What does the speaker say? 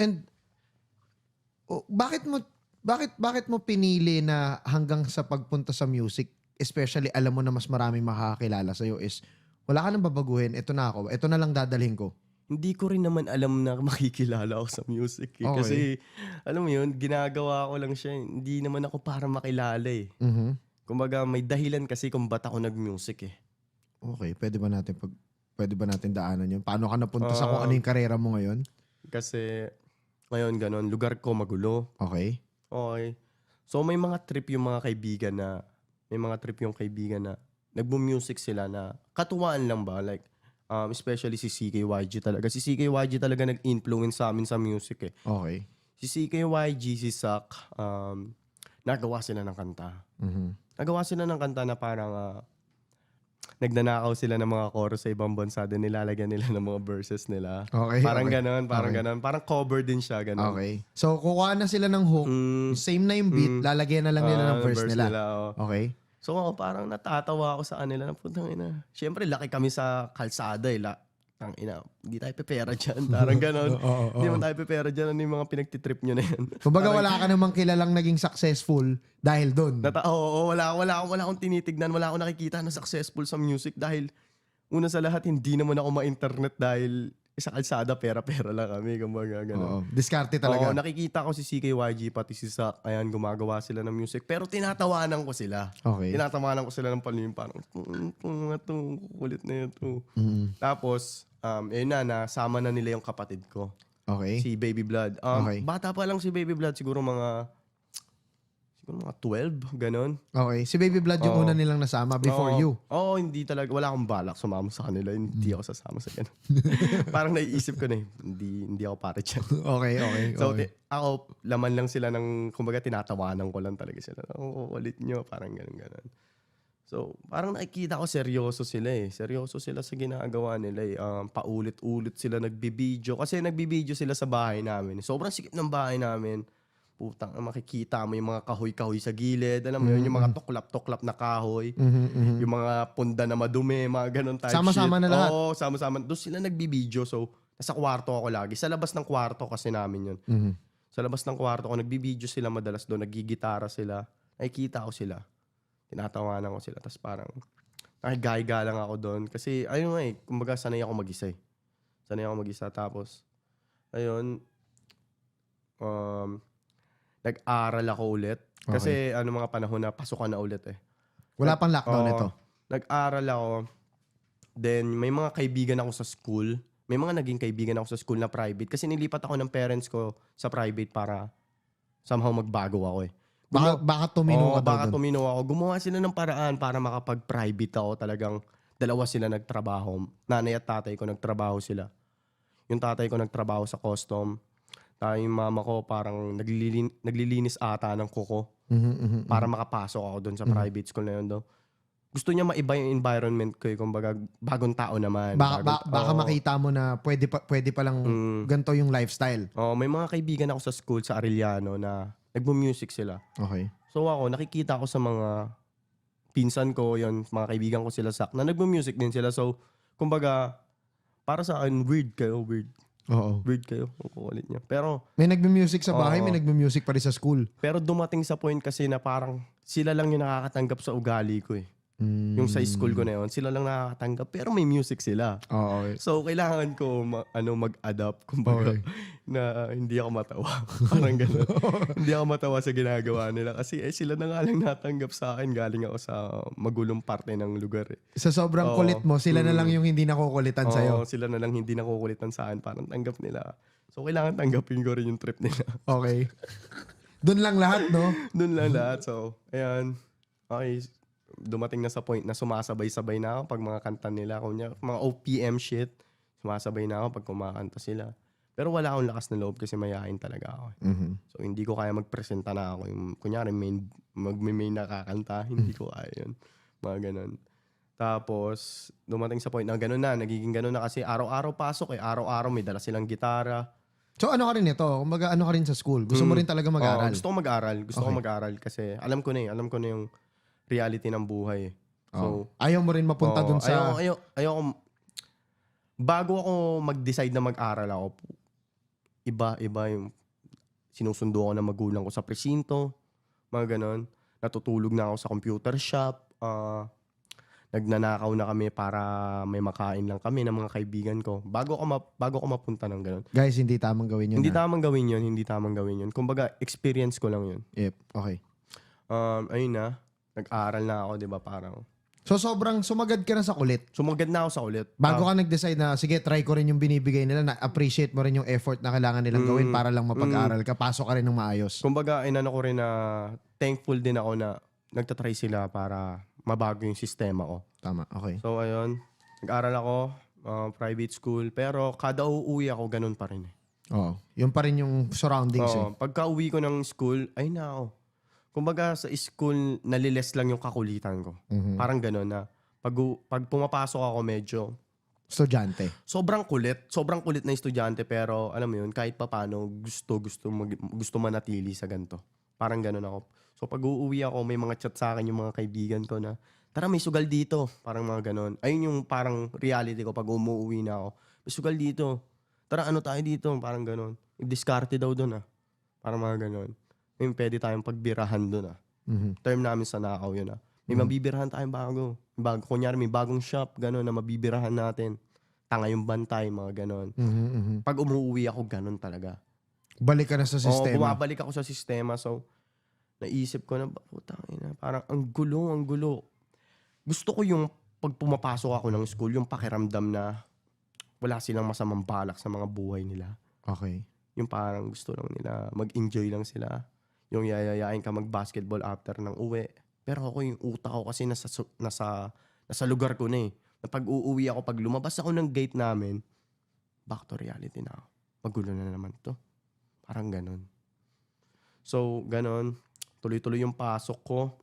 And bakit mo pinili na hanggang sa pagpunta sa music, especially alam mo na mas maraming makakakilala sa'yo is wala ka nang babaguhin, ito na ako, ito na lang dadalhin ko. Hindi ko rin naman alam na makikilala ako sa music eh. Okay. Kasi alam mo yun, ginagawa ko lang siya. Hindi naman ako para makilala eh. Mhm. Kumbaga may dahilan kasi kung ba't ako nag-music eh. Okay, pwede ba natin daanan yun? Paano ka napunta sa kung ano yung karera mo ngayon? Kasi ngayon ganon, lugar ko magulo. Okay. Okay. So may mga trip yung kaibigan na nagbo-music sila na katuwaan lang ba? Like, especially si CKYG talaga. Si CKYG talaga nag-influence sa amin sa music eh. Okay. Si CKYG, si Sak, nagawa sila ng kanta. Mhm. Nagawa sila ng kanta na parang nagnanakaw sila ng mga chorus sa ibang bansa din nilalagyan nila ng mga verses nila. Okay. Parang okay. ganon, parang Okay. ganon. Parang cover din siya, ganon. Okay. So, kukuha na sila ng hook, same na yung beat, lalagyan na lang nila ng verse nila. Oh. Okay. So ako parang natatawa ako sa kanila na putang ina. Siyempre laki kami sa kalsada eh. Tangina, hindi tayo pepera dyan. Parang ganon. Hindi mo tayo pepera dyan. Ano yung mga pinagtitrip nyo na yan? Kumbaga wala ka namang kilalang naging successful dahil doon. Wala akong tinitignan. Wala akong nakikita na successful sa music dahil una sa lahat, hindi naman ako ma-internet dahil sa kalsada, pera-pera lang kami. Kumbaga, Oo. ganon. Diskarte talaga. Oo, nakikita ko si CKYG pati si Sak. Ayan, gumagawa sila ng music. Pero tinatawanan ko sila. Okay. Tinatawanan ko sila ng palim. Parang, kukulit na ito. Mhm. Tapos, yun nasama na nila yung kapatid ko. Okay. Si Baby Blood. Okay. Bata pa lang si Baby Blood. Siguro mga 12, ganon. Okay. Si Baby Blood yung Oo. una nilang nasama before Oo. you. Oo, hindi talaga. Wala akong balak sumama sa kanila. Hindi ako sasama sa ganon. Parang naiisip ko na hindi ako pare dyan. Okay, okay. So, okay. ako, laman lang sila ng, kumbaga, tinatawanan ko lang talaga sila. Ulit nyo, parang ganon. So, parang nakikita ko seryoso sila eh. Seryoso sila sa ginagawa nila eh. Paulit-ulit sila nagbibideo. Kasi nagbibideo sila sa bahay namin. Sobrang sikip ng bahay namin. Putang, makikita mo yung mga kahoy-kahoy sa gilid. Alam mo yun, yung mga tuklap-tuklap na kahoy. Mhm, mhm. Yung mga punda na madumi, mga ganon type Sama-sama shit. na lahat. Oo, sama-sama. Doon sila nagbibideo. So, nasa kwarto ako lagi. Sa labas ng kwarto kasi namin yun. Mhm. Sa labas ng kwarto ko, nagbibideo sila madalas doon. Nagigitara sila. Nakikita ko sila. Tinatawanan ko sila. Tapos parang, nakigayga lang ako doon. Kasi, ayun nga eh, kumbaga sanay ako mag-isa eh. Sanay ako mag-isa. Tapos, ayun, nag-aral ako ulit. Kasi mga panahon na pasukan na ulit eh. Wala pang lockdown ito. Nag-aral ako. Then, may mga kaibigan ako sa school. May mga naging kaibigan ako sa school na private. Kasi nilipat ako ng parents ko sa private para somehow magbago ako eh. Baka tumino ka daw baka doon. tumino ako. Gumawa sila ng paraan para makapag-private ako. Talagang dalawa sila nagtrabaho. Nanay at tatay ko nagtrabaho sila. Yung tatay ko nagtrabaho sa custom. Yung mama ko parang naglilinis ata ng kuko para makapasok ako doon sa private school na yun. Gusto niya maiba yung environment ko eh. Kumbaga, bagong tao naman. Baka makita mo na pwede pa lang ganito yung lifestyle. May mga kaibigan ako sa school sa Arellano na nagbo-music sila. Okay. So ako, nakikita ko sa mga pinsan ko, yun, mga kaibigan ko sila na nagbo-music din sila. So, kumbaga, para sa akin, weird kayo. Oo. Weird kayo. Kukulit niya. Pero, May nagme-music sa bahay, may nagme-music pa rin sa school. pero dumating sa point kasi na parang sila lang yung nakakatanggap sa ugali ko eh. Yung sa school ko na yun, sila lang nakakatanggap. Pero may music sila. Oo. So, kailangan ko mag-adapt. Kumbaga, na hindi ako matawa. Parang gano'n. Hindi ako matawa sa ginagawa nila. Kasi sila na nga lang natanggap sa akin. Galing ako sa magulong parte ng lugar. Eh. Sa sobrang kulit mo, sila na lang yung hindi nakukulitan sa'yo. Sila na lang hindi nakukulitan sa akin. Parang tanggap nila. So, kailangan tanggapin ko rin yung trip nila. Okay. Doon lang lahat, no? Doon lang lahat. So, ayan. Okay. Dumating na sa point na sumasabay-sabay na ako pag mga kanta nila. Mga OPM shit. Sumasabay na ako pag kumakanta sila. Pero wala akong lakas na loob kasi mayayain talaga ako. So, hindi ko kaya magpresenta na ako. Yung, kunyari, mag-main nakakanta. Hindi ko kaya yun. Mga ganun. Tapos, dumating sa point na ganun na. Nagiging ganun na kasi araw-araw pasok eh. Araw-araw may dala silang gitara. So, ano ka rin ito? Kumbaga, ano ka rin sa school? Gusto mo rin talaga mag-aral? Gusto ko mag-aral. Gusto ko mag-aral kasi alam ko na yung reality ng buhay. So, ayaw mo rin mapunta dun sa... Ayaw, bago ako mag-decide na mag-aral ako, iba yung sinusundo ko ng magulang ko sa presinto, mga ganon. Natutulog na ako sa computer shop. Nagnanakaw na kami para may makain lang kami ng mga kaibigan ko. Bago ko mapunta ng ganon. Guys, hindi tamang gawin yun. Hindi ha? tamang gawin yun, hindi tamang gawin yun. Kumbaga, experience ko lang yun. Yep, okay. Ayun na, nag-aaral na ako, di ba, parang. So sobrang sumagad ka na sa kulit. Sumagad na ako sa ulit. Bago ka nag-decide na, sige, try ko rin yung binibigay nila, na-appreciate mo rin yung effort na kailangan nilang gawin para lang mapag-aral ka, pasok ka rin ng maayos. Kumbaga, inano ko rin na thankful din ako na nagtatry sila para mabago yung sistema ko. Tama, okay. So, ayun. Nag-aral ako, private school. Pero kada uuwi ako, ganun pa rin eh. Oo. Yun pa rin yung surroundings eh. Pagka uwi ko ng school, ay na ako. Kumbaga sa school, naliles lang yung kakulitan ko. Parang ganun na. Pag pumapasok ako medyo, Estudyante. sobrang kulit na estudyante pero alam mo yun, kahit pa paano, gusto manatili sa ganito. Parang ganun ako. So pag uuwi ako, may mga chat sa akin yung mga kaibigan ko na, tara may sugal dito. Parang mga ganun. Ayun yung parang reality ko pag umuwi na ako. May sugal dito. Tara ano tayo dito? Parang ganun. I-discarte daw doon ah. Parang mga ganun. May pwede tayong pagbirahan doon ah. Term namin sa nakaw yun ah. May mabibirahan tayong bago. Kunyari may bagong shop, gano'n na mabibirahan natin. Tanga yung bantay, mga gano'n. Pag umuwi ako, gano'n talaga. Balik ka na sa sistema. Bumabalik ako sa sistema. So, naisip ko na, putang ina, parang ang gulo. Gusto ko yung pag pumapasok ako ng school, yung pakiramdam na wala silang masamang balak sa mga buhay nila. Okay. Yung parang gusto lang nila, mag-enjoy lang sila. Yung yayayain ka mag-basketball after ng uwi. Pero ako yung utak ko kasi nasa lugar ko na eh. Na pag uuwi ako, pag lumabas ako ng gate namin, back to reality na ako. Magulo na naman to. Parang ganon. So, ganon. Tuloy-tuloy yung pasok ko.